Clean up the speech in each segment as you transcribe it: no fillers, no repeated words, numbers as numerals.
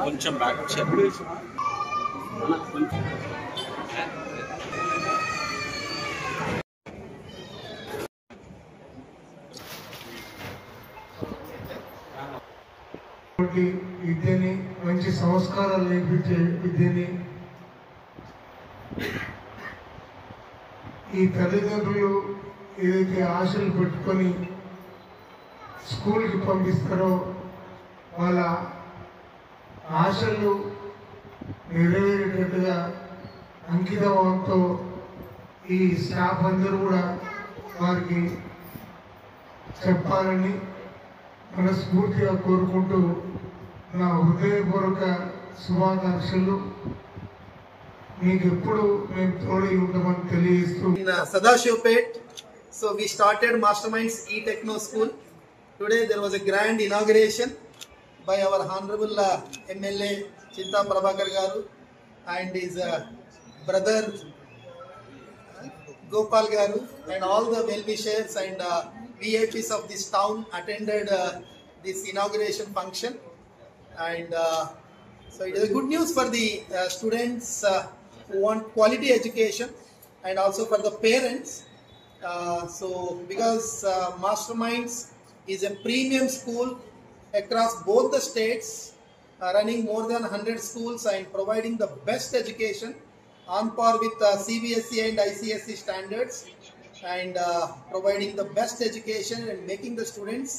కొంచెం బ్యాక్ విద్యని మంచి సంస్కారాలు నేర్పించే విద్యని ఈ తల్లిదండ్రులు ఏదైతే ఆశలు పెట్టుకొని స్కూల్కి పంపిస్తారో వాళ్ళ ఆశలు నెరవేరేటట్టుగా అంకితభావంతో ఈ స్టాఫ్ అందరూ కూడా వారికి చెప్పాలని మనస్ఫూర్తిగా కోరుకుంటూ నా హృదయపూర్వక శుభాకాంక్షలు. మీకు ఎప్పుడు మేము తోడై ఉంటామని తెలియజేస్తూ. In Sadashivpet, so we started Masterminds E-Techno School. Today there was a grand inauguration by our Honorable MLA Chinta Prabhakar Garu and his brother Gopal Garu, and all the well-wishers and VIPs of this town attended this inauguration function. And so it is a good news for the students who want quality education, and also for the parents. So because Masterminds is a premium school across both the states, running more than 100 schools and providing the best education on par with CBSE and ICSE standards, and providing the best education and making the students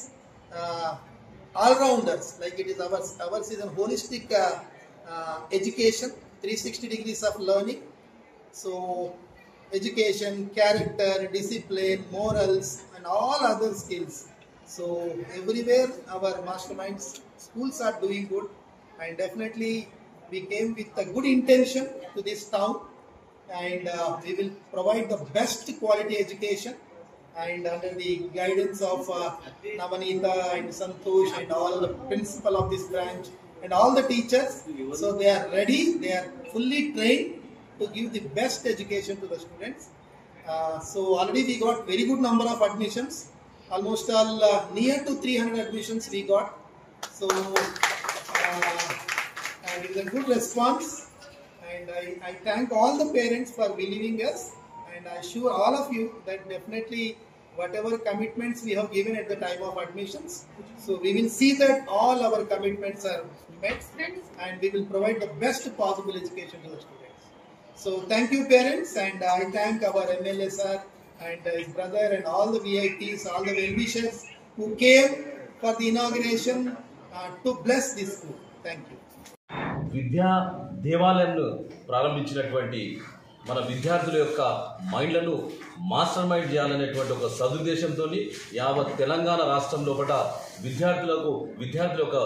all-rounders. Like it is ours is a holistic education, 360 degrees of learning. So education, character, discipline, morals and all other skills. So everywhere our Masterminds schools are doing good, and definitely we came with a good intention to this town, and we will provide the best quality education, and under the guidance of Navanita and Santosh and all the principal of this branch and all the teachers. So they are ready, they are fully trained to give the best education to the students. So already we got very good number of admissions, almost all near to 300 admissions we got. So and it is a good response, and I thank all the parents for believing us, and I assure all of you that definitely whatever commitments we have given at the time of admissions, so we will see that all our commitments are met, and we will provide the best possible education to the students. So thank you parents, and I thank our MLA sir and his brother and all the VIPs, all the well-wishers who came for the inauguration to bless this school. Thank you. విద్యా దేవాలయాలను ప్రారంభించినటువంటి మన విద్యార్థుల యొక్క మైండ్లను master mind చేయాలనేటువంటి ఒక సదుద్దేశంతో యావత్ తెలంగాణ రాష్ట్రం లోపల విద్యార్థుల యొక్క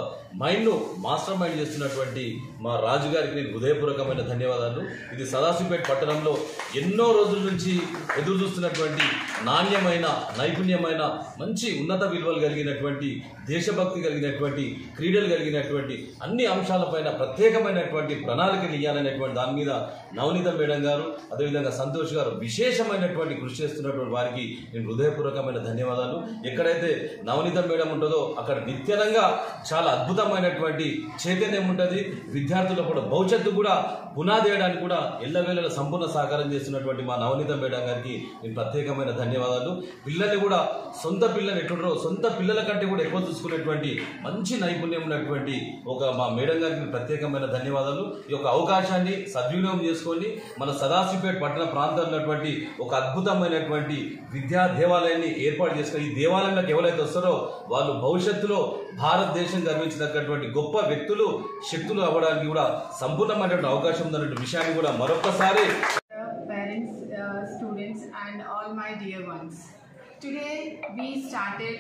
మైండ్ను మాస్టర్ మైండ్ చేస్తున్నటువంటి మా రాజు గారికి నేను హృదయపూర్వకమైన ధన్యవాదాలు. ఇది సదాశివపేట పట్టణంలో ఎన్నో రోజుల నుంచి ఎదురు చూస్తున్నటువంటి నాణ్యమైన, నైపుణ్యమైన, మంచి ఉన్నత విలువలు కలిగినటువంటి, దేశభక్తి కలిగినటువంటి, క్రీడలు కలిగినటువంటి అన్ని అంశాలపైన ప్రత్యేకమైనటువంటి ప్రణాళికలు ఇవ్వాలనేటువంటి దాని మీద నవనీత మేడం గారు, అదేవిధంగా సంతోష్ గారు విశేషమైనటువంటి కృషి చేస్తున్నటువంటి వారికి నేను హృదయపూర్వకమైన ధన్యవాదాలు. ఎక్కడైతే నవనీత మేడం ఉంటుందో అక్కడ నిత్యనంగా చాలా అద్భుతమైనటువంటి చైతన్యం ఉంటుంది. విద్యార్థుల కూడా భవిష్యత్తు కూడా పునాది వేయడానికి కూడా ఎల్లవేళలా సంపూర్ణ సహకారం చేస్తున్నటువంటి మా నవనీత మేడం గారికి నేను ప్రత్యేకమైన ధన్యవాదాలు. పిల్లల్ని కూడా సొంత పిల్లలు ఎట్లుంటారో సొంత పిల్లల కంటే కూడా ఎక్కువ చూసుకునేటువంటి మంచి నైపుణ్యం ఉన్నటువంటి ఒక మా మేడం గారికి ప్రత్యేకమైన ధన్యవాదాలు. ఈ యొక్క అవకాశాన్ని సద్వినియోగం చేసుకొని మన సదాశివపేట పట్టణ ప్రాంతంలో ఉన్నటువంటి ఒక అద్భుతమైనటువంటి విద్యా దేవాలయాన్ని ఏర్పాటు చేసుకుని ఈ దేవాలయంలోకి ఎవరైతే వస్తారో వాళ్ళు భవిష్యత్తులో భారతదేశం గర్వించినటువంటి గొప్ప వ్యక్తులు, శక్తులు అవ్వడానికి కూడా సంపూర్ణమైనటువంటి అవకాశం ఉందన్న విషయాన్ని కూడా మరొకసారి parents, students and all my dear ones. Today we started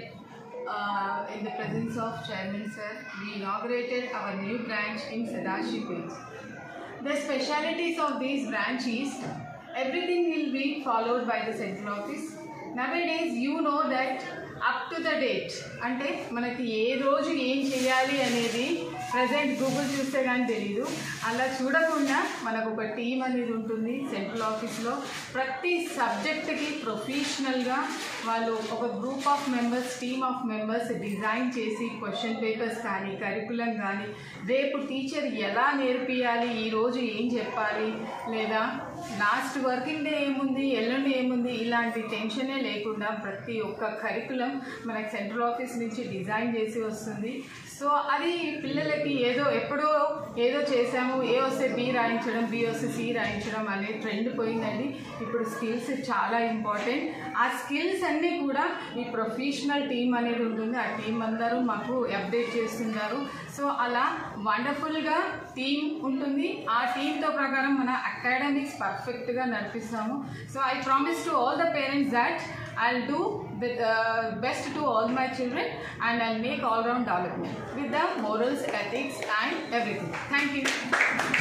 in the presence of Chairman Sir, we inaugurated our new branch in Sadashivpet. The specialities of these branches, everything will be followed by the central office. Nowadays you know that up to the date, అంటే మనకి ఏ రోజు ఏం చేయాలి అనేది present Google చూస్తే కానీ తెలీదు. అలా చూడకుండా మనకు ఒక టీం అనేది ఉంటుంది సెంట్రల్ ఆఫీస్లో. ప్రతి సబ్జెక్ట్కి ప్రొఫెషనల్గా వాళ్ళు ఒక group of members, team of members design చేసి క్వశ్చన్ పేపర్స్ కానీ కరికులం కానీ రేపు టీచర్ ఎలా నేర్పియాలి, ఈరోజు ఏం చెప్పాలి, లేదా లాస్ట్ వర్కింగ్ డే ఏముంది, ఎల్లుండి ఏముంది, ఇలాంటి టెన్షనే లేకుండా ప్రతి ఒక్క కరికులం మనకి సెంట్రల్ ఆఫీస్ నుంచి డిజైన్ చేసి వస్తుంది. సో అది పిల్లలకి ఎప్పుడో ఏదో చేసాము, ఏ వస్తే బి రాయించడం, బి వస్తే సి రాయించడం అనే ట్రెండ్ పోయిందండి. ఇప్పుడు స్కిల్స్ చాలా ఇంపార్టెంట్. ఆ స్కిల్స్ అన్నీ కూడా ఈ ప్రొఫెషనల్ టీం అనేది ఉంటుంది. ఆ టీం అందరూ మాకు అప్డేట్ చేస్తున్నారు. సో అలా వండర్ఫుల్గా టీం ఉంటుంది. ఆ టీంతో ప్రకారం మన అకాడమిక్స్ పర్ఫెక్ట్గా నడిపిస్తాము. So I promise to all the parents that I'll do the best to all my children and I'll make all-round development with the morals, ethics and everything. Thank you.